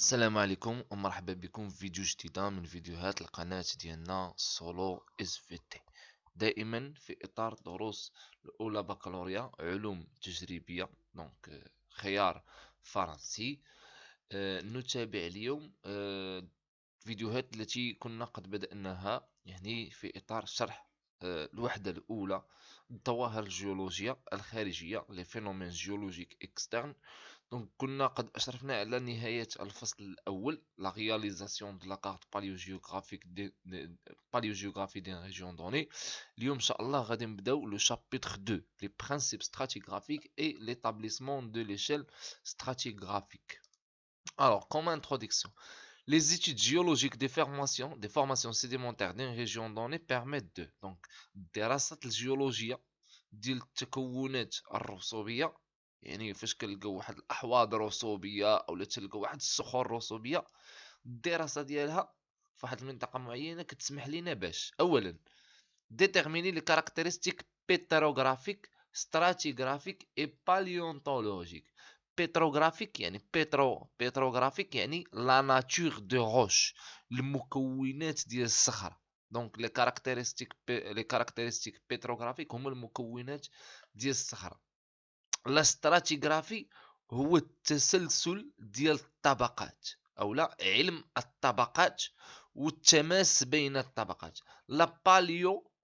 السلام عليكم ومرحبا بكم في فيديو جديدة من فيديوهات القناة ديالنا سولو اس في تي. دائما في إطار دروس الأولى بكالوريا علوم تجريبية، خيار فرنسي. نتابع اليوم فيديوهات التي كنا قد بدأناها، يعني في إطار شرح الوحدة الأولى، الظواهر الجيولوجية الخارجية les phénomènes géologiques externes. كنا قد أشرفنا على نهاية الفصل الأول la réalisation de la carte paléogéographique paléogéographie d'une région donnée. اليوم إن شاء الله غادي نبداو le chapitre 2 les principes stratigraphiques et l'établissement de l'échelle stratigraphique. Alors, comme introduction, les études géologiques des formations sédimentaires d'une région donnée permettent de دراسة الجيولوجيا ديال التكونات الرسوبية، يعني فاش كنلقاو واحد الأحواض رسوبية أو تلقاو واحد الصخور رسوبية، الدراسة ديالها فواحد المنطقة معينة كتسمح لينا باش أولا déterminer les caractéristiques pétrographiques, stratigraphiques et paléontologiques. pétrographique يعني pétrographique يعني la nature de roche، المكونات ديال الصخرة. دونك les caractéristiques pétrographiques هما المكونات ديال الصخرة. لا stratigraphie هو التسلسل ديال الطبقات او لا علم الطبقات والتماس بين الطبقات. لا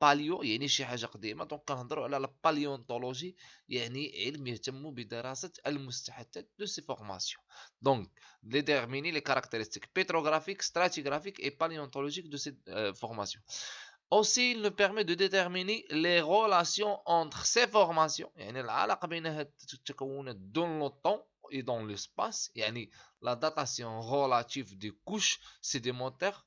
باليو يعني شي حاجه قديمه، دونك كنهضروا على لا باليونتولوجي، يعني علم يهتم بدراسه المستحدثات دو سي فورماسيون. دونك déterminer les caractéristiques pétrographiques, stratigraphiques et paléontologiques de ces formations. Aussi, il nous permet de déterminer les relations entre ces formations، يعني العلاقة بين هاد التكونات dans le temps et dans l'espace، يعني la datation relative des couches sédimentaires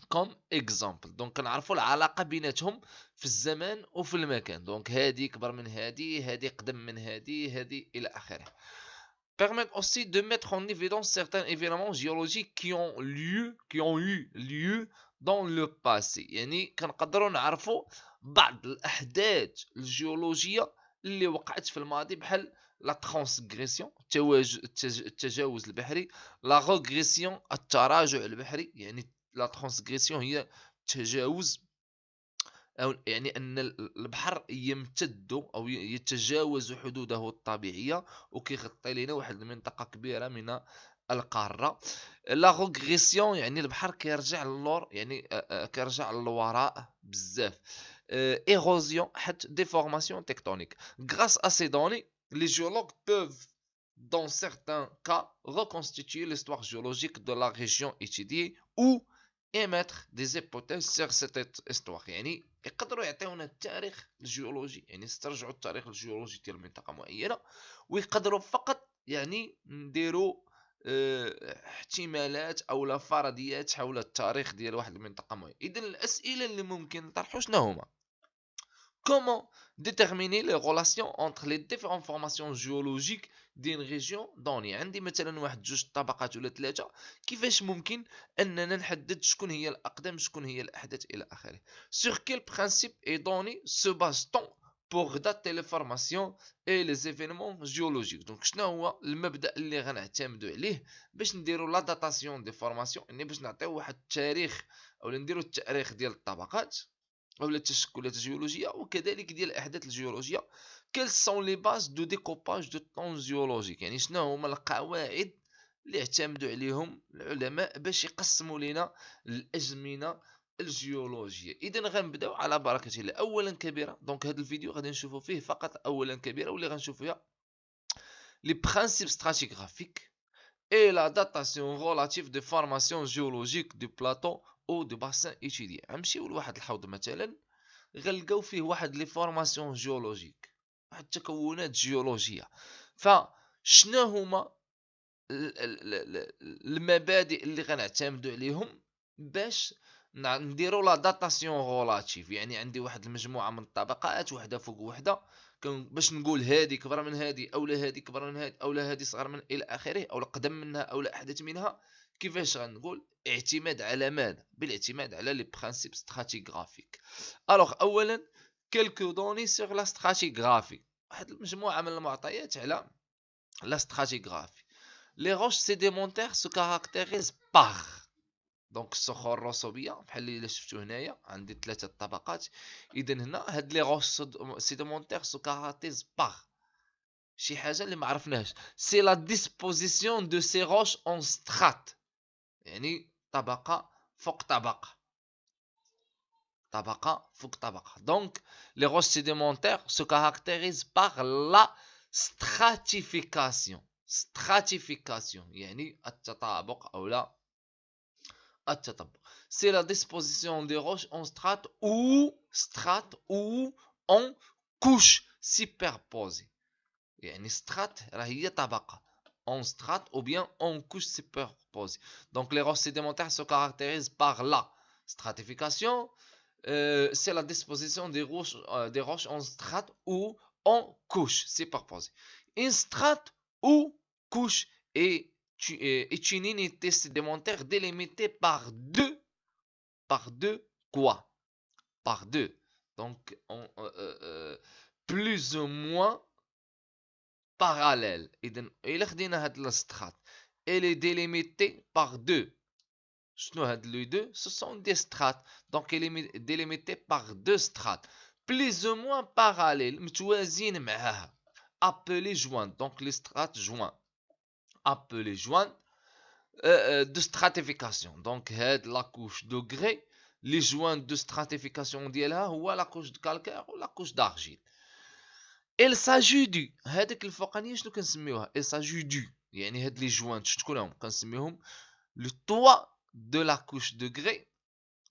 comme exemple. دونك كنعرفوا العلاقة بيناتهم في الزمان وفي المكان، دونك هادي كبر من هادي، هادي قدم من هادي، هادي إلى آخره. Permettent aussi de mettre en évidence certains événements géologiques qui ont eu lieu dans le passé. يعني كنقدروا نعرفوا بعض الأحداث الجيولوجية اللي وقعت في الماضي، بحال لا ترانسغريسيون التجاوز البحري، لا روغريسيون التراجع البحري، يعني لا ترانسغريسيون هي تجاوز، أو يعني أن البحر يمتد أو يتجاوز حدوده الطبيعية وكيغطي لنا واحد المنطقة كبيرة من القارة. لا روغريسيون يعني البحر كيرجع للور، يعني كيرجع للوراء بزاف. ايروزيون حتى ديفورماسيون تكتونيك. Grâce à ces données, les géologues peuvent dans certains cas reconstituer l'histoire géologique de la région étudiée ou émettre des hypothèses sur cette histoire. يعني يقدروا يعطيونا التاريخ الجيولوجي، يعني يسترجعوا التاريخ الجيولوجي ديال منطقه معينه، ويقدروا فقط يعني نديروا احتمالات او لا فرضيات حول التاريخ ديال واحد المنطقه معينه. اذا الاسئله اللي ممكن نطرحوا شنو هما؟ Comment déterminer les relations entre les différentes formations géologiques d'une région donnée؟ عندي مثلا واحد جوج طبقات ولا ثلاثة، كيفاش ممكن أننا نحدد شكون هي الأقدم شكون هي الأحدث إلى آخره. Sur quel principe et données se base-t-on pour dater les formations et les événements géologiques؟ دونك شنو هو المبدأ اللي غنعتمدوا عليه باش نديروا لا داتاسيون دي فورماسيون، يعني باش نعطيو واحد التاريخ أو نديروا التاريخ ديال الطبقات أو التشكلات الجيولوجية وكذلك ديال الأحداث الجيولوجية. quelles sont les bases de découpage de temps géologique؟ يعني شنو هما القواعد اللي اعتمدوا عليهم العلماء باش يقسموا لنا الأزمنة الجيولوجية. إذا غنبداو على بركة الله. أولا كبيرة، دونك هذا الفيديو غادي نشوفوا فيه فقط أولا كبيرة، واللي غنشوفوا فيها les principes stratigraphiques et la datation relative des formations géologiques du plateau او دو باسان ايتيدي. غنمشيو لواحد الحوض مثلا، غنلقاو فيه واحد لي فورماسيون جيولوجيك، واحد التكونات جيولوجيه. فشنو هما المبادئ اللي غنعتمدوا عليهم باش نديروا لا داتاسيون غولاتيف؟ يعني عندي واحد المجموعه من الطبقات وحده فوق وحده، باش نقول هذه كبر من هذه او لا هذه كبر من هذه او لا هذه صغر من الى اخره او لا قدم منها او لا احدث منها. كيفاش غنقول؟ اعتماد على ماذا؟ بالاعتماد على لي برينسيپ ستراتيغرافيك. الوغ اولا كلكو دوني سور لا ستراتيغرافي، واحد المجموعه من المعطيات على لا ستراتيغرافي. Les roches sédimentaires se caractérisent par دونك الصخور الرسوبيه بحال اللي شفتو هنايا عندي 3 طبقات. اذا هنا هاد لي روش سيديمونتير سو كارactérise باغ شي حاجه اللي ما عرفناهاش. سي لا ديسبوزيسيون دو سي روش اون سترات، يعني طبقه فوق طبقه، طبقه فوق طبقه. دونك لي روش سيديمونتير سو كارactérise باغ لا stratification. stratification يعني التطابق او لا التطبق. C'est la disposition des roches en strates ou en couches superposées. يعني strates هي طبقة en strates ou bien en couches superposées. Donc les roches sédimentaires se caractérisent par la stratification. C'est la disposition des roches en strates ou en couches superposées. Une strate ou couche est une unité sédimentaire délimitée par deux quoi? Par deux. Donc, plus ou moins parallèles. Elle est délimitée par deux. Les deux, ce sont des strates. Donc, elle est délimitée par deux strates. Plus ou moins parallèles. Appelées jointes. Donc, les strates jointes. Appelées jointes. De stratification. Donc, la couche de grès, les joints de stratification ديالها هو la couche de calcaire ou la couche d'argile. Il s'agit du هذيك الفوقانيه شنو كنسميوها؟ Il s'agit du يعني هاد لي جوانت شكون هما كنسميوهم le toit de la couche de grès.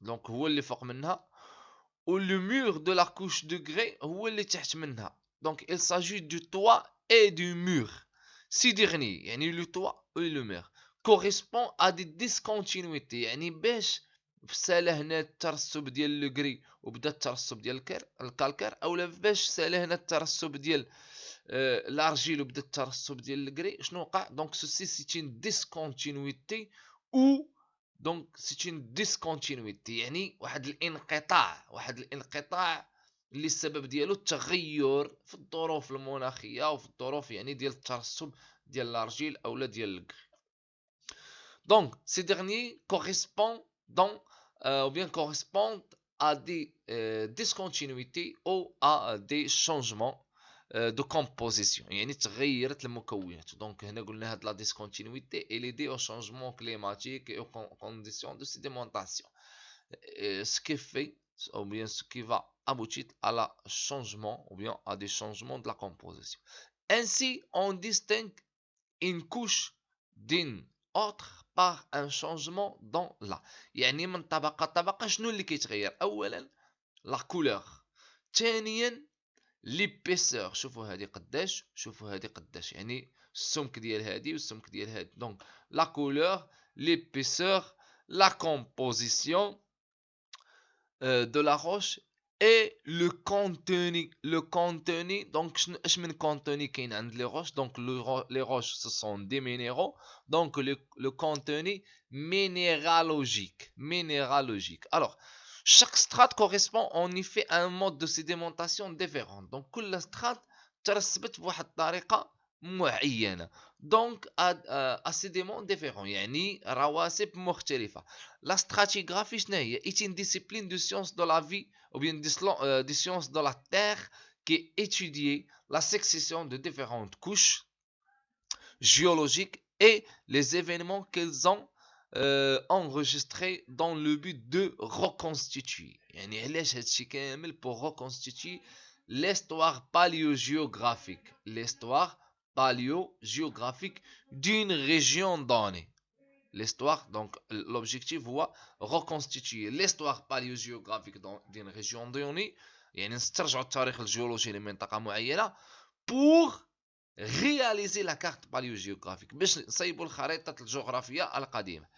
Donc هو اللي فوق منها و le mur de la couche de grès هو اللي تحت منها. Donc il s'agit du toit et du mur. Ces derniers يعني le toit et le mur correspond à des discontinuités. يعني باش سالا هنا الترسب ديال لو غري وبدا الترسب ديال الكالكير، اولا باش سالا هنا الترسب ديال الارجيل وبدا الترسب ديال الغري شنو وقع؟ دونك سوسي سي une discontinuité ou دونك سي une discontinuité يعني واحد الانقطاع اللي السبب ديالو التغير في الظروف المناخيه وفي الظروف يعني ديال الترسب ديال الارجيل اولا ديال الغري. Donc, ces derniers correspondent à des discontinuités ou à des changements de composition. يعني تغيرت المكونات. Donc هنا قلنا هاد la discontinuité est liée au changement climatique et aux conditions de sédimentation. Ce qui fait ou bien ce qui va aboutir à la changement ou bien à des changements de la composition. Ainsi, on distingue une couche d'une autre par un changement dans la. يعني من طبقة شنو اللي كيتغير؟ أولا لا كولور، ثانيا ليبيسور. شوفوا هذه قداش، شوفوا هذه قداش، يعني السمك ديال هذه والسمك ديال هذه. دونك لا كولور، ليبيسور، لا كومبوزيسيون de la roche et le contenu. Donc اش من contenu كاين عند les roches. Donc les roches ce sont des minéraux. Donc le contenu minéralogique. Alors chaque strate correspond en effet à un mode de sédimentation différent. Donc كل strate ترسبت بواحد الطريقه معينه. Donc à sédiments différents يعني رواسب مختلفه. La stratigraphie est une discipline de sciences de la vie ou bien des sciences de la terre qui étudie la succession de différentes couches géologiques et les événements qu'elles ont enregistrés dans le but de reconstituer. يعني علاش هادشي كامل pour reconstituer l'histoire paléogéographique. L'histoire paléogéographique d'une région donnée. L'histoire, donc l'objectif هو reconstituer l'histoire paléogéographique d'une région donnée. يعني نسترجعوا التاريخ الجيولوجي لمنطقة معينة pour réaliser la carte paléogéographique باش نصيبوا الخريطة الجغرافية القديمة.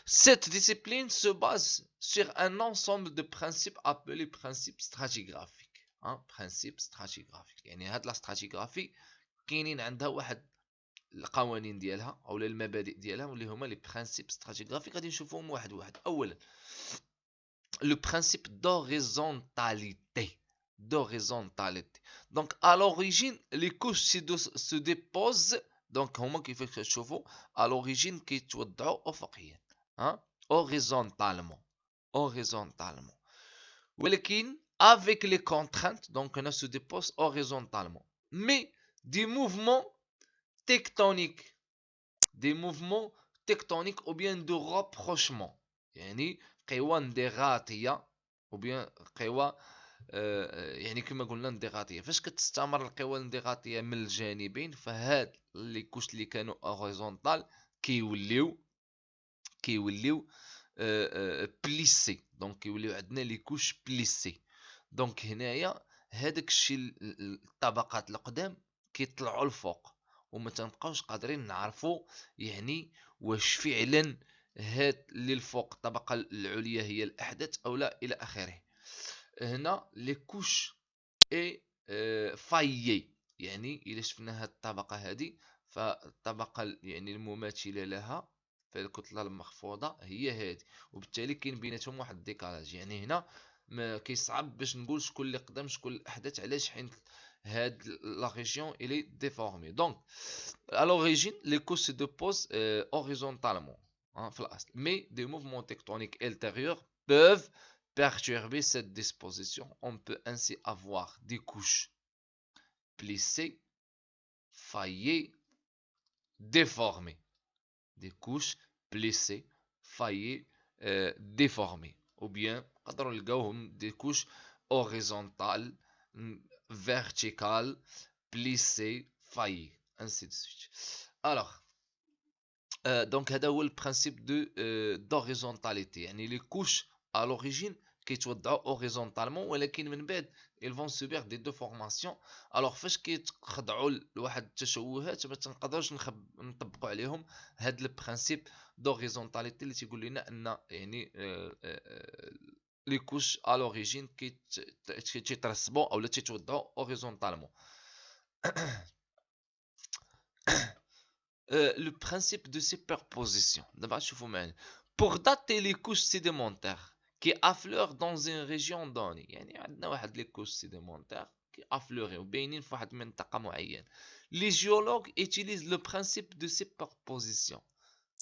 Cette discipline se base sur un ensemble de principes appelés principes stratigraphiques. principes stratigraphiques يعني هاد لا stratigraphie كاينين عندها واحد القوانين ديالها او المبادئ ديالها واللي هما لي برينسيپ ستراتيغرافيك غادي نشوفوهم واحد واحد. اولا لو برينسيپ d'horizontalité. Donc à l'origine les couches se déposent دونك هما كيفاش كتشوفوا à l'origine كيتوضعوا افقيا ها horizontalement ولكن avec les contraintes donc on se dépose horizontalement mais des mouvements tectoniques ou bien de rapprochement يعني قوى انضغاطيه ou bien قوى يعني كما قلنا انضغاطيه فاش كتستمر القوى الانضغاطيه من الجانبين فهاد لي كوش اللي كانوا هوريزونتال كيوليو بليسي دونك كيوليو عندنا لي كوش بليسي دونك هنايا هذاك الشيء الطبقات القدام كيطلعوا الفوق وما تنبقاوش قادرين نعرفوا يعني واش فعلا هاد اللي الفوق الطبقه العليا هي الاحدث او لا الى اخره. هنا لي كوش اي فايي يعني الا شفنا هاد الطبقه هذه فالطبقه يعني المماثله لها في الكتله المخفوضه هي هذه وبالتالي كاين بيناتهم واحد الديكالاج يعني هنا ما كيصعب باش نقول شكون اللي قدام شكون الاحدث علاش حيت هاد لا ريجيون الي ديفورمي دونك à l'origine les couches se déposent horizontalement في الاصل mais des mouvements tectoniques ultérieurs peuvent perturber cette disposition. On peut ainsi avoir des couches plissées, faillées, déformées. Des couches plissées, faillées, déformées. Ou bien, des couches horizontales, verticales, plissées, faillées. Ainsi de suite. Alors, donc, هذا هو le principe d'horizontalité. يعني les couches à l'origine كيتوضعوا horizontalement ولكن من بعد ils vont subir des déformations. alors فاش كيتخضعوا لواحد التشوهات ما تنقدروش نطبقوا عليهم هاد البرانسيپ d'horizontalité اللي تيقول لنا ان يعني لي كوش à l'origine كيترسبوا او تيتوضعوا horizontalement. Le principe de superposition. Pour dater les couches sédimentaires qui affleurent dans une région donnée. يعني عندنا واحد les couches sédimentaires qui affleurent وباينين في واحد المنطقة معينة. Les géologues utilisent le principe de superposition.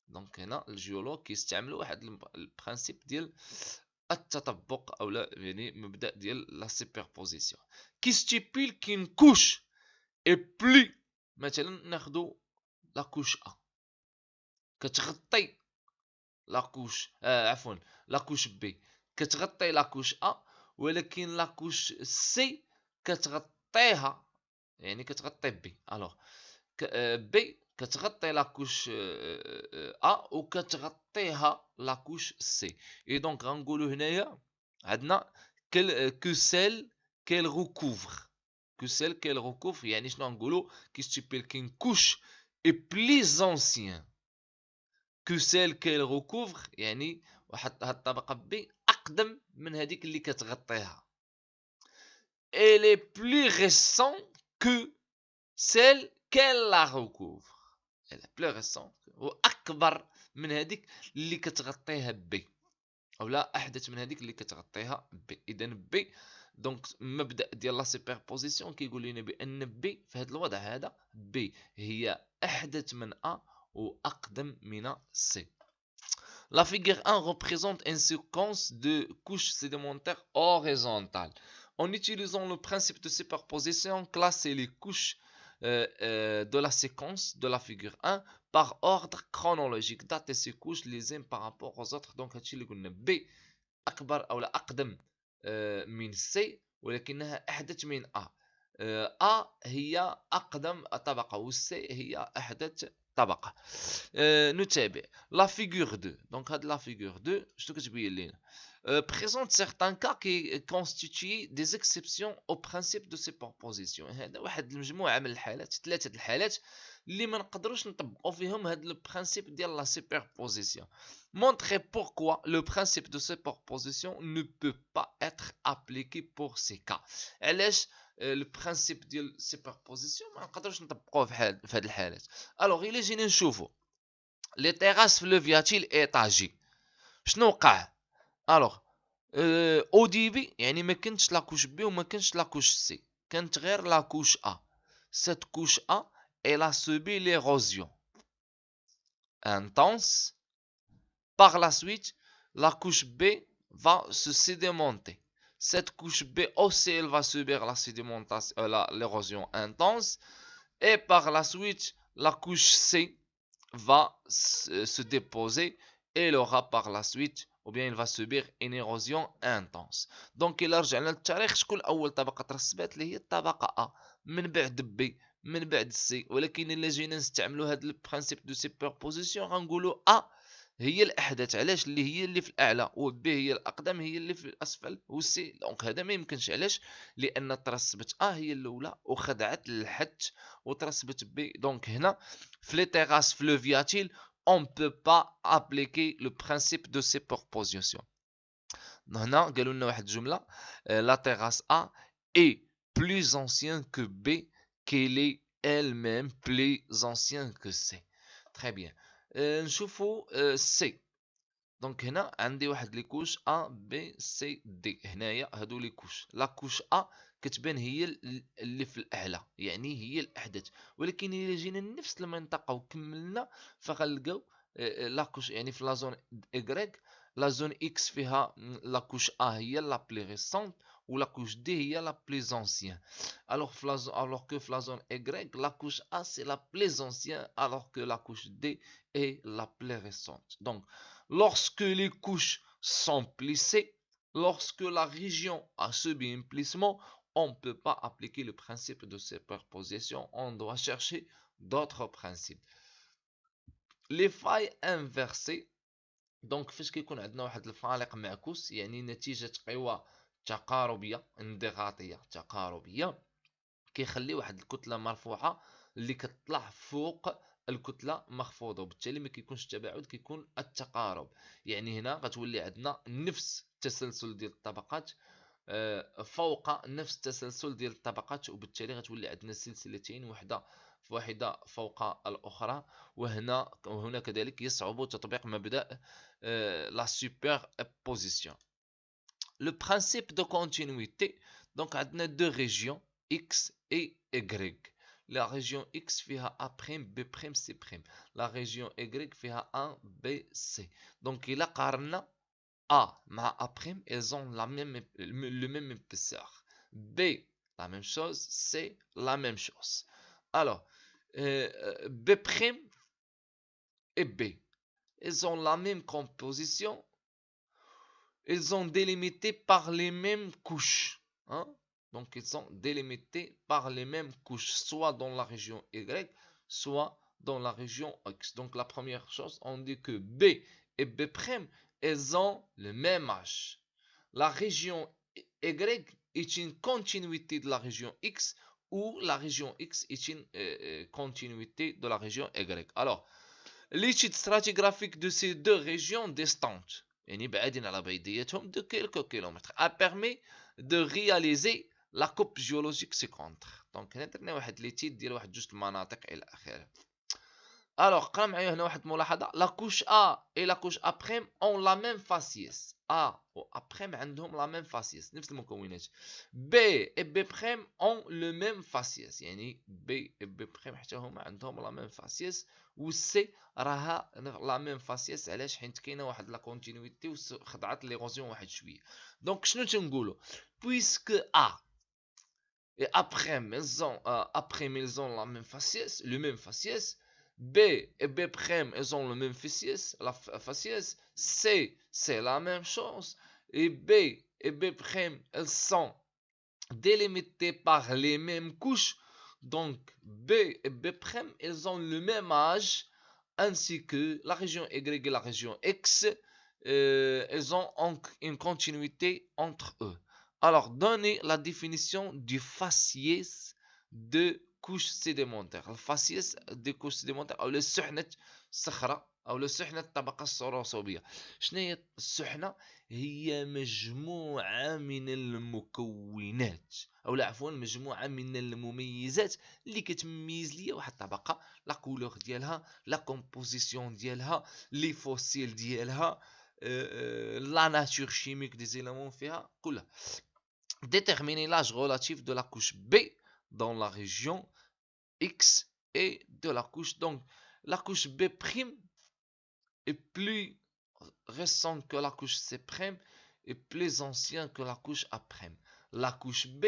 Donc هنا الجيولوج كيستعملوا واحد البرانسيب ديال التطبق او لا يعني مبدأ ديال لا superposition. Qui stipule qu'une couche est plus مثلا ناخذ لا كوش ا كتغطي لا كوش عفوا لا كوش بي كتغطي لا كوش ا ولكن لا كوش سي كتغطيها يعني كتغطي بي الوغ بي كتغطي لا كوش ا وكتغطيها لا كوش سي اي دونك غنقولوا هنايا عندنا كو سيل كيل recouvre que celle qu'elle recouvre يعني شنو نقولوا كي ستيبل كاين كوش est plus ancien que celle qu'elle recouvre يعني واحد هاد الطبقة بي أقدم من هذيك اللي كتغطيها. Elle est plus récent que celle qu'elle la recouvre. Elle est plus récente وأكبر من هذيك اللي كتغطيها بي أو لا أحدث من هذيك اللي كتغطيها بي. إذا بي دونك مبدا ديال لا سوبربوزيسيون كيقول لنا بان بي في هذا الوضع هذا بي هي احدث من ا واقدم من سي. La figure 1 représente une séquence de couches sédimentaires horizontales. En utilisant le principe de superposition, classer les couches de la séquence de la figure 1 par ordre chronologique. Dater ces couches les unes par rapport aux autres. Donc هادشي اللي قلنا B أكبر أو لا أقدم من C ولكنها أحدث من A. A هي أقدم طبقة والC هي أحدث طبقة. نتابع لا فيغور 2 دونك هاد لا فيغور 2 شنو كتبين لينا présente certains cas qui constituent des exceptions au principe de superposition. هذا واحد المجموعة من الحالات ثلاثة الحالات اللي ما نقدروش نطبقوا فيهم هاد البرانسيب ديال لا superposition. Montrer pourquoi le principe de superposition ne peut pas être appliqué pour ces cas. علاش البرانسيب ديال السوبربوزيسيون ما نقدروش نطبقوه في هاد الحالات. الوغ الا جينا نشوفوا لي تيراس فلوفياتيل ايطاجي شنو وقع؟ الوغ او ديبي يعني ما كانتش لاكوش بي وما كانتش لاكوش سي كانت غير لاكوش ا. cette couche A elle a subi l'érosion intense. Par la suite, la couche B va se sédimenter. Cette couche B aussi, elle va subir la sédimentation, l'érosion intense. Et par la suite, la couche C va se déposer et elle aura par la suite ou bien il va subir une érosion intense. Donc إلا رجعنا للتاريخ شكون أول طبقة ترسبات اللي هي الطبقة A من بعد B من بعد C. ولكن إلا جينا نستعملوا هذا البرانسيب دو سوبربوزيسيون غنقولوا A هي الأحدث. علاش؟ اللي هي اللي في الأعلى، و B هي الأقدم هي اللي في الأسفل، و C دونك هذا ما يمكنش. علاش؟ لأن ترسبت A هي الأولى وخضعت للحد وترسبت B. دونك هنا في لي تيغاس فلوفياتيل on ne peut pas appliquer le principe de superposition. هنا قالوا لنا واحد الجملة la terrasse A est plus ancienne que B qu'elle est elle-même plus ancienne que C. Très bien. نشوفوا C. دونك هنا عندي واحد لي كوش A B C D. هنايا هادو لي كوش. لا كوش A كتبان هي اللي في الاعلى، يعني هي الاحدث. ولكن الا جينا لنفس المنطقه وكملنا فغنلقاو لا كوش، يعني في لا زون ايغريك لا زون اكس فيها لا كوش ا هي لا بلي ريسونت ولا كوش دي هي لا بلي زونسيان. alors que في لا زون ايغريك لا كوش ا سي لا بلي زونسيان alors que la couche D est la plus récente. Donc lorsque les couches sont plissées, lorsque la région a subi un plissement, on ne peut pas appliquer le principe de superposition, on doit chercher d'autres principes. Les failles inversées. دونك فاش كيكون عندنا واحد الفالق معكوس يعني نتيجة قوى تقاربية انضغاطية تقاربية كيخلي واحد الكتلة مرفوعة اللي كتطلع فوق الكتلة مخفوضة، وبالتالي ما كيكونش التباعد، كيكون التقارب. يعني هنا غتولي عندنا نفس التسلسل ديال الطبقات فوق نفس التسلسل ديال الطبقات، وبالتالي غتولي عندنا سلسلتين واحدة فوق الأخرى. وهنا كذلك يصعب تطبيق مبدأ la superposition. Le principe de continuité. Donc عندنا deux régions X et Y. La région X فيها A', B', C'. La région Y فيها A, B, C. Donc إلا قارنا A مع A', elles ont le même épaisseur. B, la même chose. C, la même chose. Alors, B' et B, elles ont la même composition. Elles sont délimitées par les mêmes couches. Hein? Donc, ils sont délimités par les mêmes couches, soit dans la région Y, soit dans la région X. Donc, la première chose, on dit que B et B', elles ont le même âge. La région Y est une continuité de la région X, ou la région X est une continuité de la région Y. Alors, l'étude stratigraphique de ces deux régions distantes, يعني بعادين على بعضياتهم de quelques kilomètres, a permis de réaliser la coupe géologique ci-contre. دونك هنا درنا واحد ليتيد ديال واحد جوج المناطق الى اخره. Alors قرا معايا هنا واحد الملاحظه. La couche A et la couche A' ont la même faciès. A و A' عندهم la même faciès، نفس المكونات. B et B' ont le même faciès، يعني B et B' حتى هما عندهم la même faciès. و C راها la même faciès. علاش؟ حيت كاينه واحد لا كونتينيتي وخضعت ليغوزيون واحد شويه. دونك شنو تنقولوا؟ puisque A et A' ils ont la même faciès, le même faciès. B et B', elles ont le même faciès, la faciès. C, c'est la même chose. Et B et B', elles sont délimitées par les mêmes couches. Donc, B et B', elles ont le même âge, ainsi que la région Y et la région X. Elles ont une continuité entre eux. Alors, donnez la définition du faciès de couche sédimentaire. الفاسيس دي كوش سيديمونتير او السحنة الصخرة او السحنة الطبقة الصروصوبية. شنو هي السحنة؟ هي مجموعة من المكونات او لا عفوا مجموعة من المميزات اللي كتميز ليا واحد الطبقة، لا كولور ديالها، لا كومبوزيسيون ديالها، لي فوسيل ديالها، la nature chimique des éléments فيها كلها. Déterminer l'âge relatif de la couche B dans la région X et de la couche. Donc, la couche B' est plus récente que la couche C' et plus ancienne que la couche A'. La couche B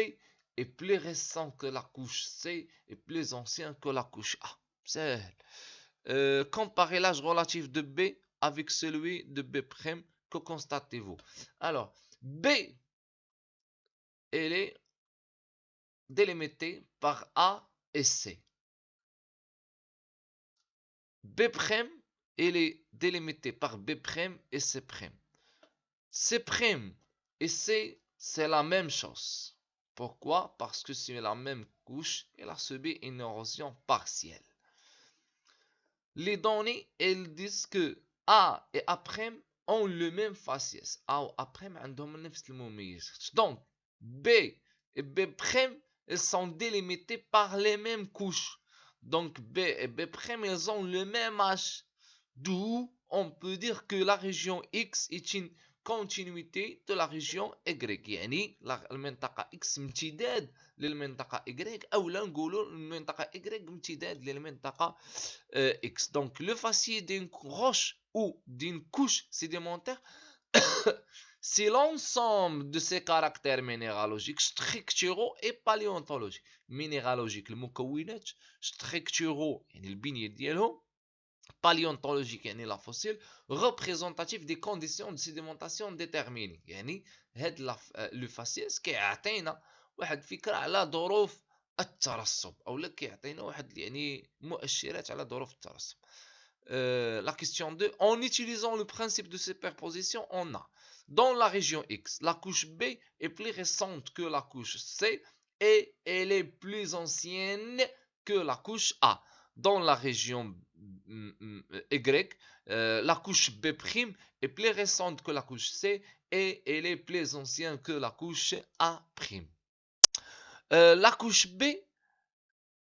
est plus récente que la couche C et plus ancienne que la couche A. C'est comparez l'âge relatif de B avec celui de B'. Que constatez-vous? Alors, B, elle est délimitée par A et C. B', elle est délimitée par B' et C'. C' et C, c'est la même chose. Pourquoi? Parce que c'est la même couche, elle a subi une érosion partielle. Les données, elles disent que A et A' ont le même faciès. A ou A' عندهم نفس المميزات. Donc, B et B', elles sont délimitées par les mêmes couches. Donc, B et B', elles ont le même âge. D'où on peut dire que la région X est une continuité de la région Y. يعني المنطقة X امتداد للمنطقة Y أو لا نقولوا المنطقة Y امتداد للمنطقة X. Donc, le faciès d'une roche ou d'une couche sédimentaire, c'est l'ensemble de ces caractères minéralogiques, structuraux et paléontologiques. minéralogiques, المكونات structuraux يعني البنية ديالهم, paléontologique يعني la fossile, représentatif des conditions de sédimentation déterminées. يعني هاد le faciès كيعطينا واحد فكرة على ظروف الترسب او لا كيعطينا واحد يعني مؤشرات على ظروف الترسب. La question 2, en utilisant le principe de superposition, on a dans la région X, la couche B est plus récente que la couche C et elle est plus ancienne que la couche A. Dans la région Y, la couche B' est plus récente que la couche C et elle est plus ancienne que la couche A'. La couche B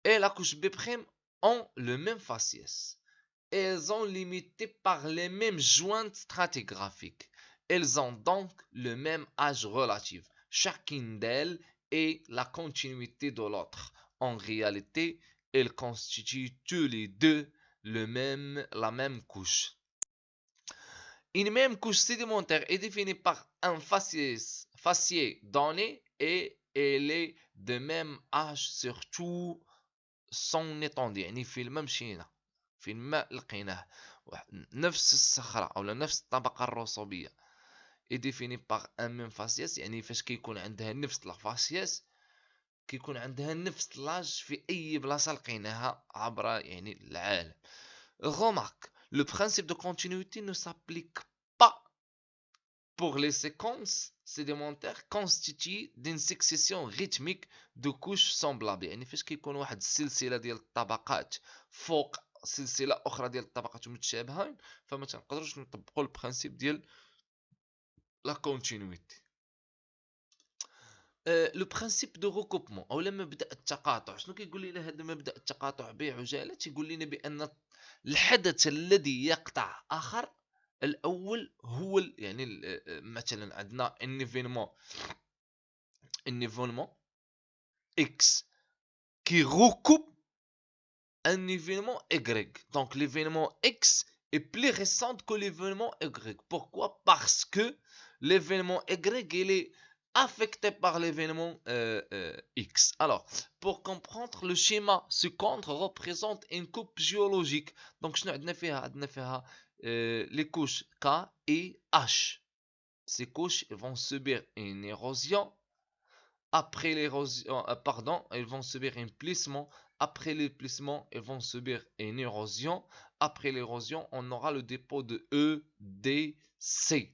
et la couche B' ont le même faciès. Elles sont limitées par les mêmes jointes stratigraphiques. Elles ont donc le même âge relatif. Chacune d'elles est la continuité de l'autre. En réalité, elles constituent tous les deux la même couche. Une même couche sédimentaire est définie par un faciès donné et elle est de même âge sur tout son étendue. يعني فين ما مشينا فين ما لقيناه نفس الصخرة أو نفس الطبقة الرسوبية est définie par un même faciès. يعني فاش كيكون عندها نفس الفاسيس كيكون عندها نفس لاج في أي بلاصة لقيناها عبر يعني العالم. Remarque, le principe de continuité ne s'applique pas pour les séquences sédimentaires constituées d'une succession rythmique de couches semblables. يعني فاش كيكون واحد السلسلة ديال الطبقات فوق سلسلة أخرى ديال الطبقات متشابهين, فما تنقدروش نطبقوا البرانسيب ديال لا كونتينيتي. لو برانسيب دو ريكوبمون او مبدا التقاطع, شنو كيقول لنا هذا مبدا التقاطع بعجاله؟ تيقول لنا بان الحدث الذي يقطع اخر الاول هو يعني مثلا عندنا ان ايفينمون اكس qui recoupe un événement Y. Donc l'événement X est plus récent que l'événement Y. Pourquoi? Parce que l'événement Y il est affecté par l'événement X. Alors, pour comprendre le schéma ci-contre représente une coupe géologique. Donc, les couches K et H. Ces couches vont subir une érosion. Après l'érosion, elles vont subir un plissement. Après le plissement, elles vont subir une érosion. Après l'érosion, on aura le dépôt de E, D, C.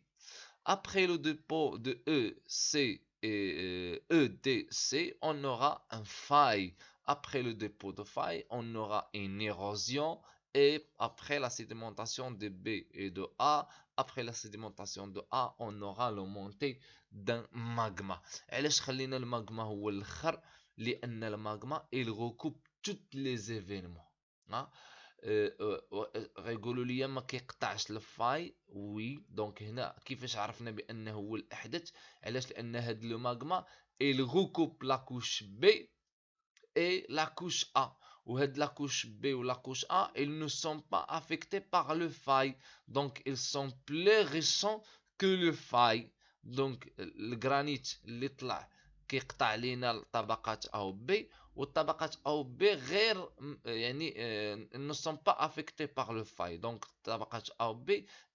Après le dépôt de E, C et E, D, C, on aura un faille. Après le dépôt de faille, on aura une érosion. Et après la sédimentation de B et de A, après la sédimentation de A, on aura la montée d'un magma. علاش خلينا الماغما هو الاخر؟ لان الماغما il recoupe toutes les événements. غيقولوا لي ما كيقطعش الفاي. وي دونك هنا كيفاش عرفنا بانه هو الاحدث؟ علاش؟ لان هاد لو ماغما il recoupe la couche B et la couche A. ou la couche B ou la couche A, ils ne sont pas affectés par le faille. Donc, ils sont plus récents que le faille. Donc, le granit اللي طلع كيقطع علينا الطبقات A و B والطبقات A و B غير يعني ne sont pas affectés par le faille. donc الطبقات A و B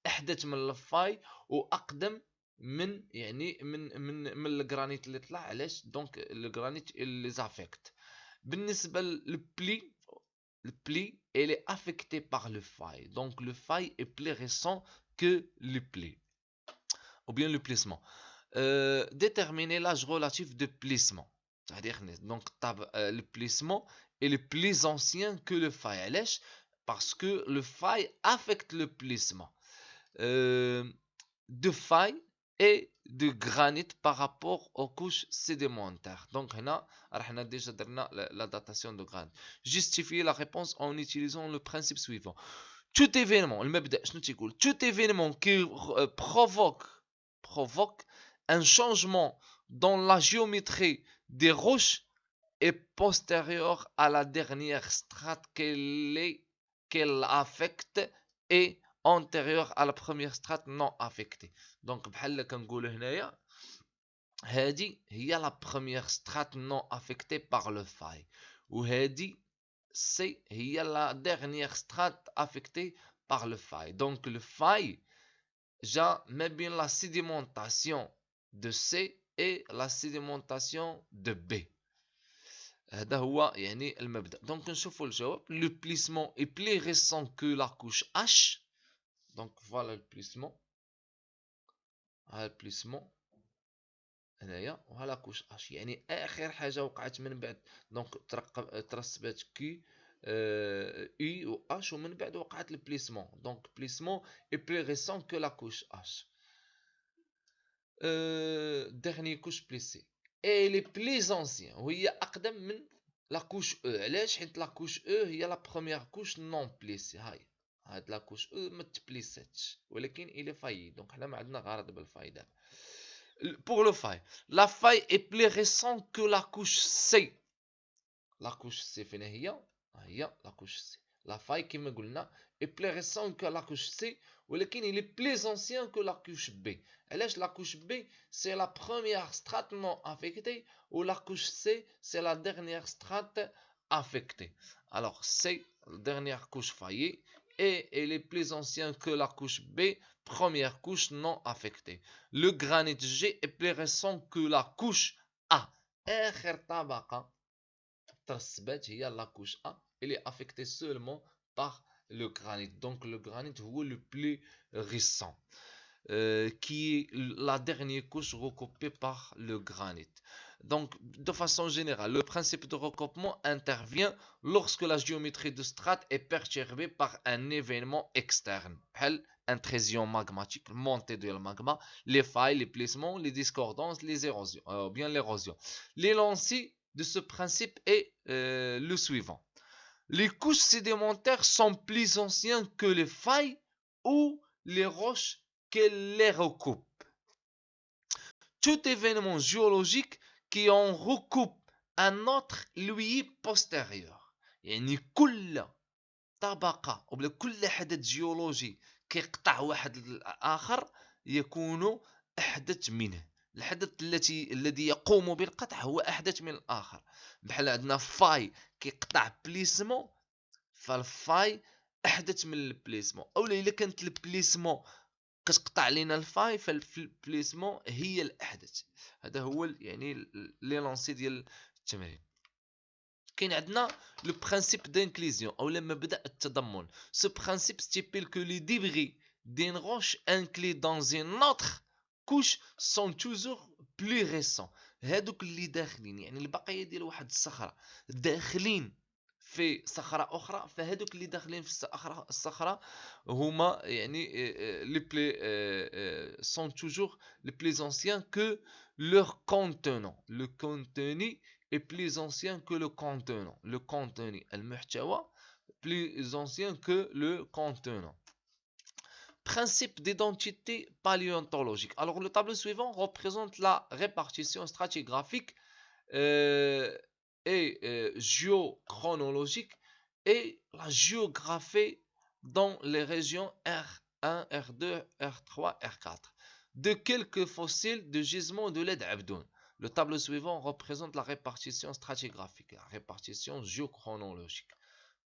احدث من الفاي واقدم من يعني من الجرانيت اللي طلع. علاش؟ دونك الجرانيت اللي زافيكت. بالنسبه للبلي، البلي elle est affectée par le faille. donc le faille est plus récent que le pli ou bien le plissement. Déterminer l'âge relatif de plissement. C'est-à-dire donc le plissement est plus ancien que le faille. علاش؟ parce que le faille affecte le plissement de faille et de granit par rapport aux couches sédimentaires. Donc, on a déjà donné la datation de granit. Justifier la réponse en utilisant le principe suivant. Tout événement, tout événement qui provoque un changement dans la géométrie des roches est postérieur à la dernière strate qu'elle affecte et antérieure à la première strate non affectée. Donc بحال كنقولوا هنايا هذه هي la première strate non affectée par le faille وهذه C هي la dernière strate affectée par le faille. Donc le faille جا ما بين la sédimentation de C et la sédimentation de B. هذا هو يعني المبدأ. دونك نشوفوا الجواب. لو بليسمون est plus récent que la couche H. donc voilà le plissement. ها البليسمون هنايا وها لا كوش H. يعني اخر حاجه وقعت من بعد دونك ترسبات كي اي و H ومن بعد وقعت البليسمون. دونك بليسمون est plus récent que la couche H. dernier couche plissée et les plus anciens وهي اقدم من لا كوش او. علاش؟ حيت لا كوش او هي لا بروميير كوش نون بليسي. هاي هاد لا كوش او ما تبليساتش ولكن الى فاي. دونك حنا ما عندنا غرض بالفاي دابا. pour le faille la faille est plus récente que la couche C. la couche C فين هي؟ هي لا كوش C. la faille كما قلنا est plus récente que la couche C ولكن il est plus ancien que la couche B. علاش؟ la couche B c'est la première strate non affectée ou la couche C c'est la dernière strate affectée. alors c'est la dernière couche faillée et elle est plus ancienne que la couche B, première couche non affectée. Le granit G est plus récent que la couche A. آخر طبقة ترسبات هي la couche A. elle est affectée seulement par le granit. donc le granit هو le plus récent qui est la dernière couche recoupée par le granit. Donc, de façon générale, le principe de recoupement intervient lorsque la géométrie de strate est perturbée par un événement externe, intrusion magmatique, montée de magma, les failles, les plissements, les discordances, les érosions, bien l'érosion. L'énoncé de ce principe est le suivant. Les couches sédimentaires sont plus anciennes que les failles ou les roches qu'elles les recoupent. Tout événement géologique qui en recoupe un autre lui est postérieur. يعني كل طبقة ولا كل حدث جيولوجي كيقطع واحد الآخر يكون أحدث منه. الحدث الذي يقوم بالقطع هو أحدث من الآخر. بحال عندنا فاي كيقطع بليسمون فالفاي أحدث من البليسمون. أولا إلا كانت البليسمون كتقطع لينا الفاي فالبليسمون هي الأحدث. هذا هو يعني لي لونسي ديال التمرين. كاين عندنا لو برينسيپ d'inclusion او مبدا التضمن. ce principe stipule que les débris d'une roche inclus dans une autre couche sont toujours plus récents. هادوك اللي داخلين يعني البقيه ديال واحد الصخره داخلين في صخره اخرى فهادوك اللي داخلين في الصخره هما يعني لي بلي sont toujours les plus anciens que leur contenant. le contenu est plus ancien que le contenant. le contenu المحتوى plus ancien que le contenant. Principe d'identité paléontologique. Alors le tableau suivant représente la répartition stratigraphique et géochronologique et la géographie dans les régions R1, R2, R3, R4 de quelques fossiles de gisements de l'aide Abdoun. Le tableau suivant représente la répartition stratigraphique, la répartition géochronologique.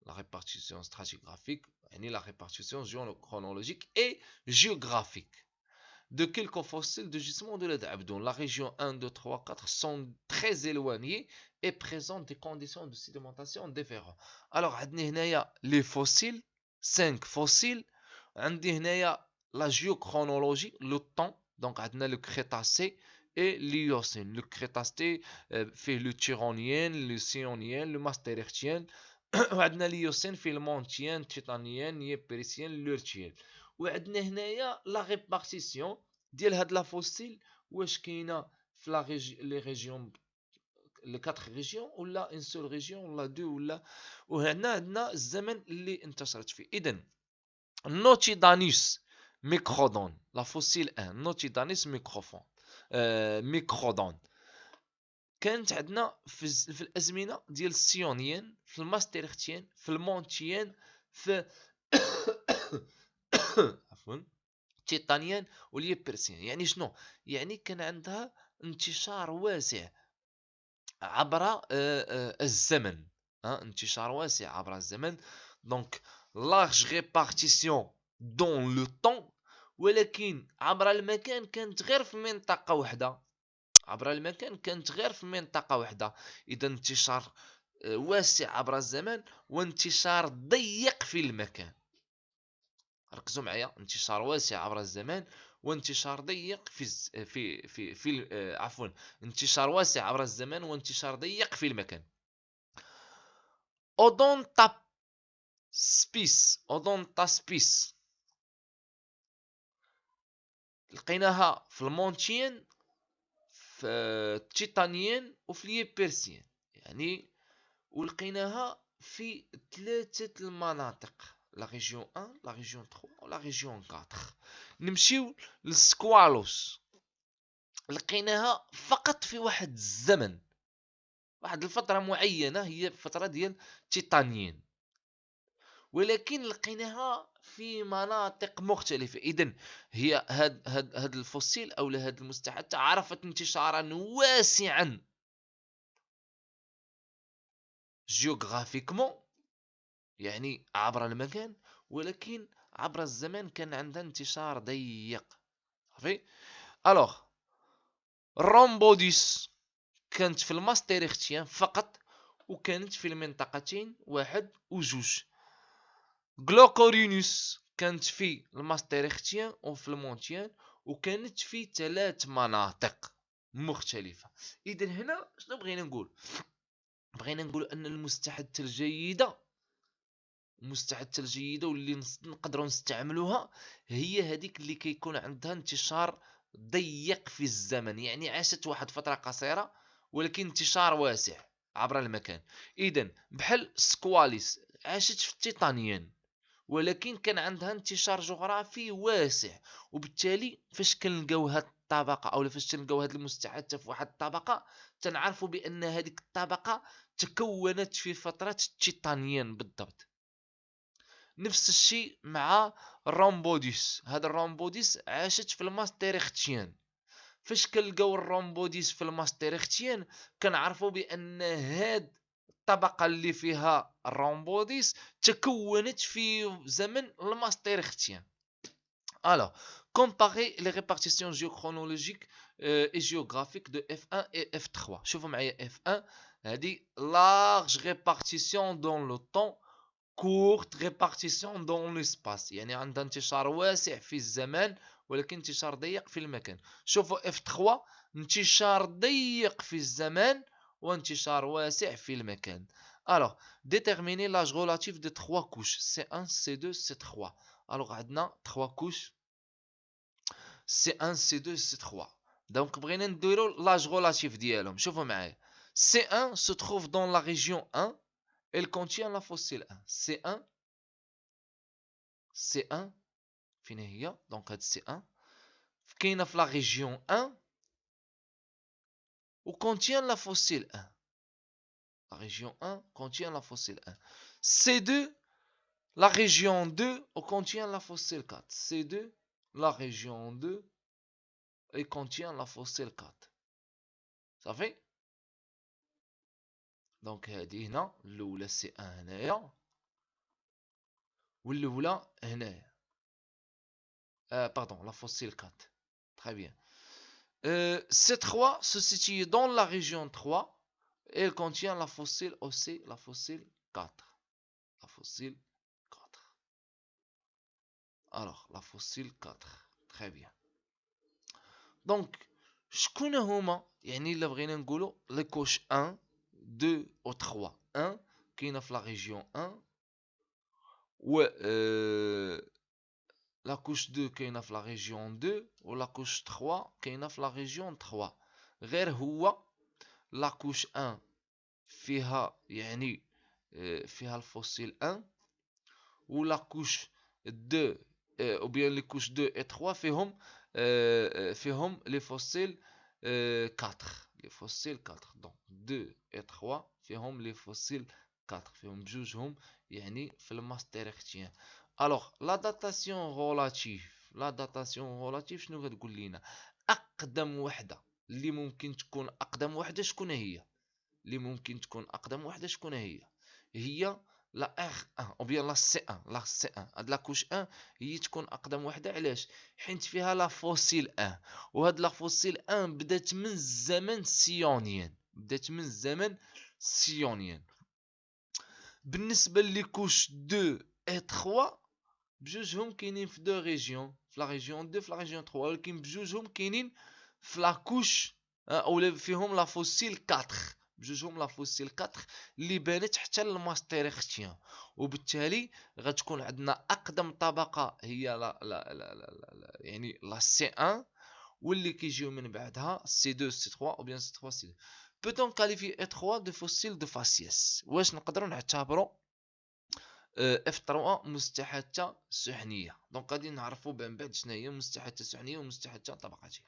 La répartition stratigraphique, la répartition géochronologique et géographique de quelques fossiles de gisements de l'aide Abdoun. La région 1, 2, 3, 4 sont très éloignées et présentent des conditions de sédimentation différentes. Alors, عندنا هنايا les fossiles, 5 fossiles. عندي هنايا la géochronologie, le temps. Donc, عندنا le Crétacé et l'Éocène. Le Crétacé fait le Tyrrhénien, le Sionien, le Maastrichtien. وعندنا l'Éocène في المونتيان, التيتانيان, اليبريسيان, l'Urtien. وعندنا هنايا لا ريبارتيسيون ديال هاد لا فوسيل واش كاينه في لا لي ريجيون لي 4 ريجيون ولا ان سول ريجيون ولا دو ولا. وهنا عندنا الزمن اللي انتشرت فيه. اذا نوتيدانيس ميكرودون لا فوسيل 1 نوتيدانيس ميكروفون ميكرودون كانت عندنا في الازمنه ديال السيونيين في الماستيرختيين في المونتيين في عفوا التيتانيان واليبرسيان. يعني شنو؟ يعني كان عندها انتشار واسع عبر الزمن. انتشار واسع عبر الزمن. دونك لارج ريبارتيسيون دون لو طون، ولكن عبر المكان كانت غير في منطقة واحدة. عبر المكان كانت غير في منطقة واحدة. إذا انتشار واسع عبر الزمن وانتشار ضيق في المكان. ركزوا معايا، انتشار واسع عبر الزمان وانتشار ضيق عفوا انتشار واسع عبر الزمان وانتشار ضيق في المكان. اودونتاسبيس لقيناها في المونتيين، في التيتانيين وفي اليبرسيين. يعني ولقيناها في 3 المناطق، لا ريجيون 1 لا ريجيون 3 ولا ريجيون 4. نمشيو للسكوالوس، لقيناها فقط في واحد الزمن، واحد الفترة معينة، هي فترة ديال تيتانيين، ولكن لقيناها في مناطق مختلفة. إذن هي هاد الفوسيل أو هاد المستحدثة عرفت انتشارا واسعا جيوغرافيكمون، يعني عبر المكان، ولكن عبر الزمان كان عندها انتشار ضيق. صافي. الوغ رومبوديس كانت في الماستيرختيان فقط، وكانت في المنطقتين 1 و 2. غلوكورينوس كانت في الماستيرختيان وفي المونتيان، وكانت في 3 مناطق مختلفة. إذا هنا شنو بغينا نقول؟ بغينا نقول أن المستحدثة الجيدة واللي نقدروا نستعملوها هي هذيك اللي كيكون عندها انتشار ضيق في الزمن، يعني عاشت واحد فترة قصيرة ولكن انتشار واسع عبر المكان. اذا بحال سكواليس عاشت في التيتانيين ولكن كان عندها انتشار جغرافي واسع، وبالتالي فاش كنلقاو هاد الطبقة او فاش كنلقاو هاد المستحدثة في واحد الطبقة تنعرفوا بان هذيك الطبقة تكونت في فترة التيتانيين بالضبط. نفس الشيء مع الرومبوديس. هاد الرومبوديس عاشت في الماستيرختيان. فاش كنلقاو الرومبوديس في الماستيرختيان كنعرفوا بان هاد الطبقه اللي فيها الرومبوديس تكونت في زمن الماستيرختيان. Alors, comparer les répartitions géochronologiques et géographiques de F1 et F3. شوفوا معايا F1 هذه large répartition dans le temps, courte répartition dans l'espace، يعني عندها انتشار واسع في الزمان ولكن انتشار ضيق في المكان. شوفوا F3 انتشار ضيق في الزمان وانتشار واسع في المكان. Alors, déterminer l'âge relatif des 3 couches C1, C2, C3. Alors عندنا 3 couches C1, C2, C3. Donc بغينا نديرو l'âge relatif ديالهم. شوفوا معايا C1 se trouve dans la région 1. Elle contient la fossile 1. C1 فين هي؟ دونك هاد C1 كاينه في لا ريجيون 1 و contient la fossile 1. La région 1 contient la fossile 1. C2, la région 2 contient la fossile 4. C2, la région 2 et contient la fossile 4. Ça fait donc هذه هنا الاولى سي 1 هنايا والاولى هنايا. Pardon, la fossile 4. Très bien. C3 se situe dans la région 3 et elle contient la fossile aussi, la fossile 4. La fossile 4. Alors, la fossile 4. Très bien. Donc, شكون هما يعني الا بغينا نقولوا لي كوش 1 2 و 3. 1 كاينه في لا ريجيون 1 و la couche 2 كاينه في لا ريجيون 2 و la couche 3 كاينه في لا ريجيون 3. غير هو لا كوش 1 فيها يعني فيها الفوسيل 1 و لا كوش 2 ou bien les couches 2 et 3 فيهم les fossiles 4. Les fossiles 4. Donc 2 et 3 فيهم les fossiles 4. فيهم بجوجهم يعني في الماستيرختيان. Alors la datation relative شنو كتقول لينا؟ أقدم وحدة اللي ممكن تكون أقدم وحدة شكون هي؟ اللي ممكن تكون أقدم وحدة شكون هي؟ هي لا R1 او بيان لا C1. لا C1 هاد لا كوش 1 هي تكون اقدم وحده. علاش؟ حيت فيها لا فوسيل 1 وهاد لا فوسيل 1 بدات من الزمن السيونيان. بالنسبه لي كوش 2 و 3 بجوجهم كاينين في دو ريجيون، في لا ريجيون 2 في لا ريجيون 3، ولكن بجوجهم كاينين في لا كوش او فيهم لا فوسيل 4. بجوجهم لا فوسيل 4 اللي بانت حتى للماستيرختيان، وبالتالي غتكون عندنا اقدم طبقه هي لا يعني لا سي 1 واللي كيجيو من بعدها سي 2 سي 3 او بيان سي 3 سي 2. بوتون كاليفي اي 3 دو فوسيل دو فاسيس. واش نقدروا نعتبروا اف 3 مستحثة سحنية؟ دونك غادي نعرفوا من بعد شنو هي مستحثة سحنية ومستحثة طبقاتية.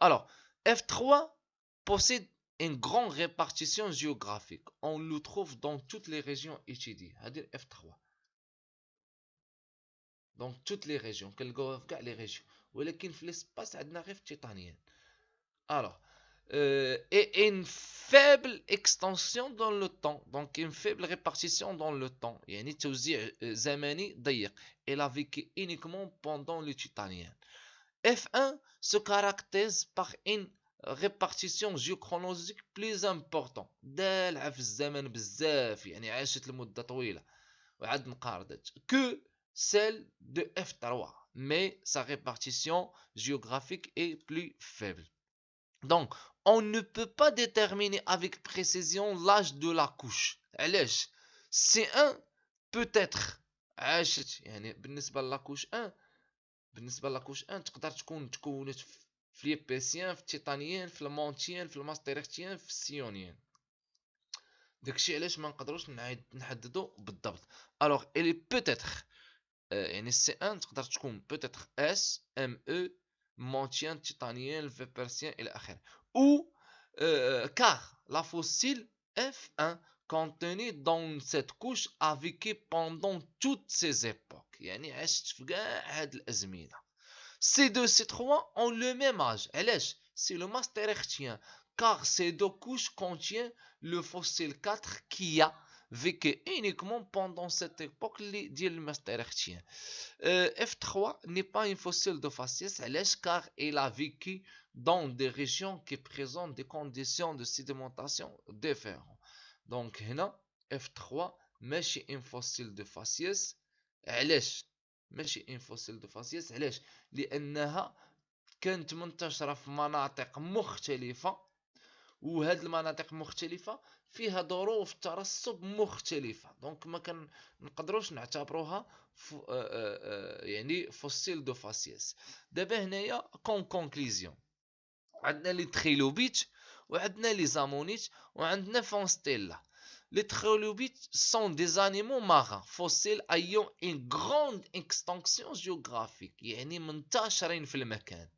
Alors F3 possède une grande répartition géographique. On le trouve dans toutes les régions étudiées. C'est-à-dire F3. Donc toutes les régions. كنلقاوها في كاع les régions. ولكن في l'espace عندنا غير في التيتانيين. Alors et une faible extension dans le temps. Donc une faible répartition dans le temps. يعني توزيع زمني ضيق. Elle a vécu uniquement pendant le titanien. F1 se caractérise par une répartition géochronologique plus importante. دالعة في الزمن بزاف يعني عاشت لمدة طويلة وعاد انقرضت que celle de F3. Mais sa répartition géographique est plus faible. Donc on ne peut pas déterminer avec précision l'âge de la couche. علاش؟ C1 peut-être عاشت يعني بالنسبة للاكوش 1 بالنسبه لاكوش 1 تقدر تكون تكونت في ليبيسيان في التيتانيين في المونتيان في الماستيرختيان في السيونيين. داكشي علاش ما نقدروش نحددو بالضبط. الوغ الي بوتيتر يعني سي 1 تقدر تكون بوتيتر اس ام او مونتيان تيتانيين فيبرسيان الى اخره. او كار لا فوسيل F1 contenu dans cette couche a vécu pendant toutes ces époques. يعني عاشت في كاع هاد الازمنه. C2 C3 ont le même âge. علاش؟ c'est le masterchtien car ces deux couches contiennent le fossile 4 qui a vécu uniquement pendant cette époque ديال الماستيرختيان. F3 n'est pas un fossile de faciès. علاش؟ car il a vécu dans des régions qui présentent des conditions de sédimentation différentes. Donc هنا F3 ماشي ان فوسيل دو فاسيس. علاش ماشي ان فوسيل دو فاسيس؟ علاش؟ لانها كانت منتشره في مناطق مختلفه، وهاد المناطق مختلفه فيها ظروف ترسب مختلفه. دونك ما كنقدروش نعتبروها يعني فوسيل دو فاسيس. دابا هنايا كونكليزيون عندنا لي تريلوبيت وعندنا لي زامونيت وعندنا فونستيلا. Les trilobites sont des animaux marins fossiles ayant une grande extension géographique. يعني منتشرين في المكان،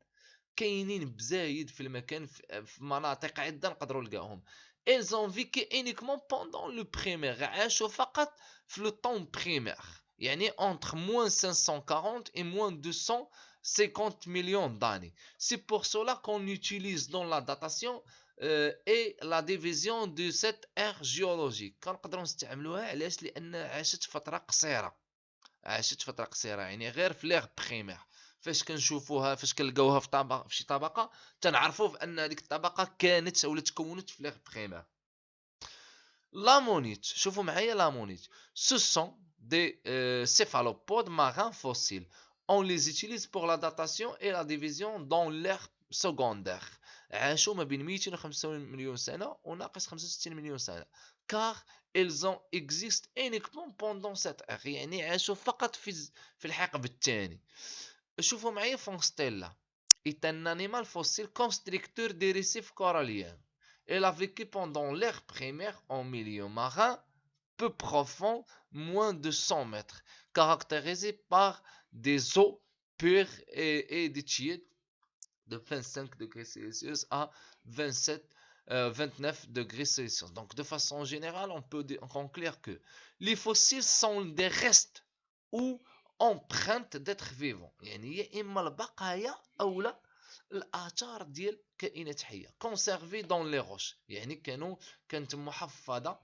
كاينين بزايد في المكان في مناطق عدة نقدروا نلقاهم. elles ont vécu uniquement pendant le primaire. عاشوا فقط في le temps primaire. يعني entre moins 540 et moins 250 millions d'années. C'est pour cela qu'on utilise dans la datation et la division de cette ère géologique. كنقدروا نستعملوها علاش؟ لان عاشت فتره قصيره. عاشت فتره قصيره يعني غير في ليغ بريمير. فاش كنشوفوها، فاش كنلقاوها في طبقه، في شي طبقه، تنعرفوا بان هذيك الطبقه كانت ولا تكونت في ليغ بريمير. L'ammonite, شوفوا معايا l'ammonite. Ce sont des céphalopodes marins fossiles. On les utilise pour la datation et la division dans l'ère secondaire. عاشوا ما بين 275 مليون سنة وناقص 65 مليون سنة. Car ils ont existé uniquement pendant cette ère. يعني عاشوا فقط في الحقب الثاني. شوفوا معايا Fonstella. Est un animal fossile constricteur des récifs coralliens. Elle a vécu pendant l'ère primaire en milieu marin peu profond, moins de 100 mètres, caractérisé par des eaux pures et des tièdes de 25 degrés Celsius à 29 degrés Celsius. Donc de façon générale, on peut conclure que les fossiles sont des restes ou empreintes d'êtres vivants. يعني يا إما البقايا أو لا الآثار ديال كائنات حية conservées dans les roches. يعني كانت محفظة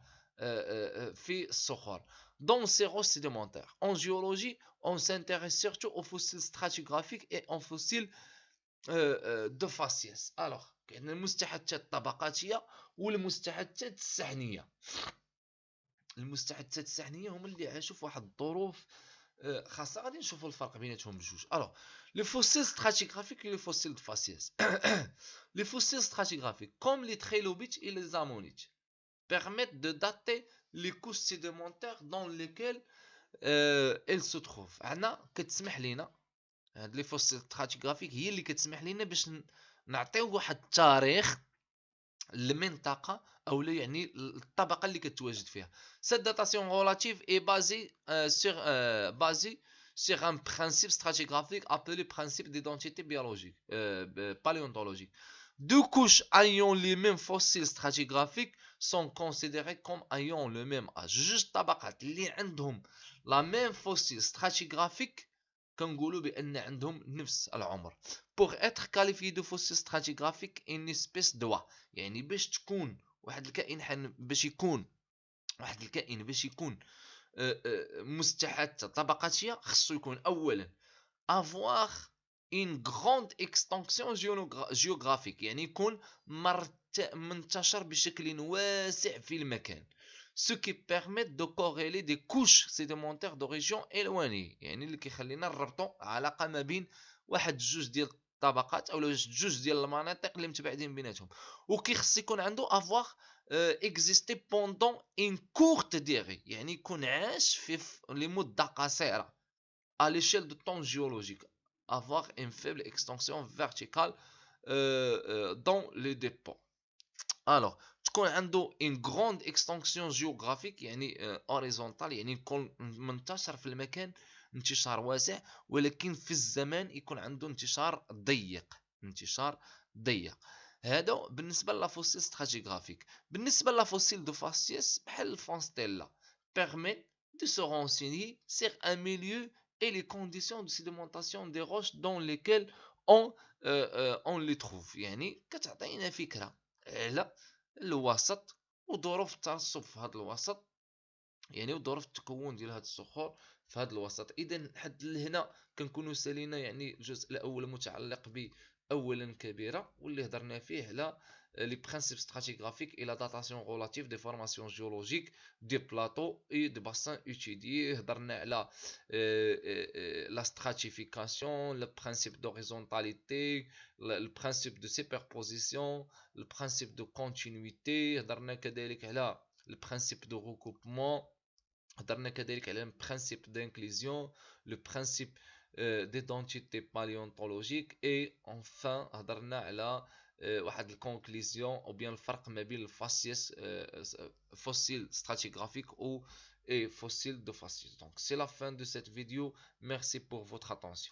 في الصخور. Dans ces roches sédimentaires. En géologie, on s'intéresse surtout aux fossiles stratigraphiques et aux fossiles de faciès. Alors كاين المستحدثات الطبقاتيه والمستحدثات السحنيه. المستحدثات السحنيه هما اللي عاشوا في واحد الظروف خاصه. غادي نشوفوا الفرق بيناتهم بجوج. alors les fossiles stratigraphiques et les fossiles de faciès. Les fossiles stratigraphiques comme les trilobites et les ammonites permettent de dater les couches sédimentaires dans lesquelles elles se trouvent. عنا كتسمح لينا هاد لي فوسيل ستراتيغرافيك هي اللي كتسمح لينا باش نعطيو واحد التاريخ المنطقه او يعني الطبقه اللي كتواجد فيها. Cette datation relative est basée sur un principe stratigraphique appelé principe d'identité biologique paléontologique. Deux couches ayant les mêmes fossiles stratigraphiques sont considérées comme ayant le même âge. جوج طبقات اللي عندهم la même fossile stratigraphique كنقولوا بان عندهم نفس العمر. Pour être qualifié de fossile stratigraphique une espèce doit يعني باش تكون واحد الكائن باش يكون واحد الكائن باش يكون مستحدث طبقاتيه خصو يكون اولا avoir une grande extension géographique يعني يكون منتشر بشكل واسع في المكان. Ce qui permet de corréler des couches sédimentaires de régions éloignées. يعني اللي كيخلينا نربطوا علاقه ما بين واحد جوج ديال الطبقات او جوج ديال المناطق اللي متباعدين بيناتهم. وكيخص يكون عنده avoir existé pendant une courte durée يعني يكون عاش في لمده قصيره à l'échelle de temps géologique. Avoir une faible extension verticale dans les dépôts. Alors تكون عنده une grande extension géographique يعني horizontale يعني يكون منتشر في المكان انتشار واسع، ولكن في الزمان يكون عنده انتشار ضيق. هذا بالنسبه لافوسيل ستراتيغرافيك. بالنسبه لافوسيل دو فاسيس بحال الفونستيلا permet de se renseigner sur un milieu et les conditions de sédimentation des roches dans lesquelles on les trouve. يعني كتعطينا فكره على الوسط وظروف الترسب في هذا الوسط، يعني وظروف التكون ديال هاد الصخور في هذا الوسط. اذا حد لهنا كنكونوا سالينا يعني الجزء الاول متعلق باولا كبيره واللي هضرنا فيه على les principes stratigraphiques et la datation relative des formations géologiques des plateaux et des bassins étudiés. هضرنا على la stratification, le principe d'horizontalité, le principe de superposition, le principe de continuité. هضرنا كذلك على le principe de recoupement. هضرنا كذلك على le principe d'inclusion, le principe d'identité paléontologique et enfin هضرنا على واحد الكونكليزيون او بيان الفرق ما بين الفاسيس fossile stratigraphique ou et fossile de faciès. Donc c'est la fin de cette vidéo. Merci pour votre attention.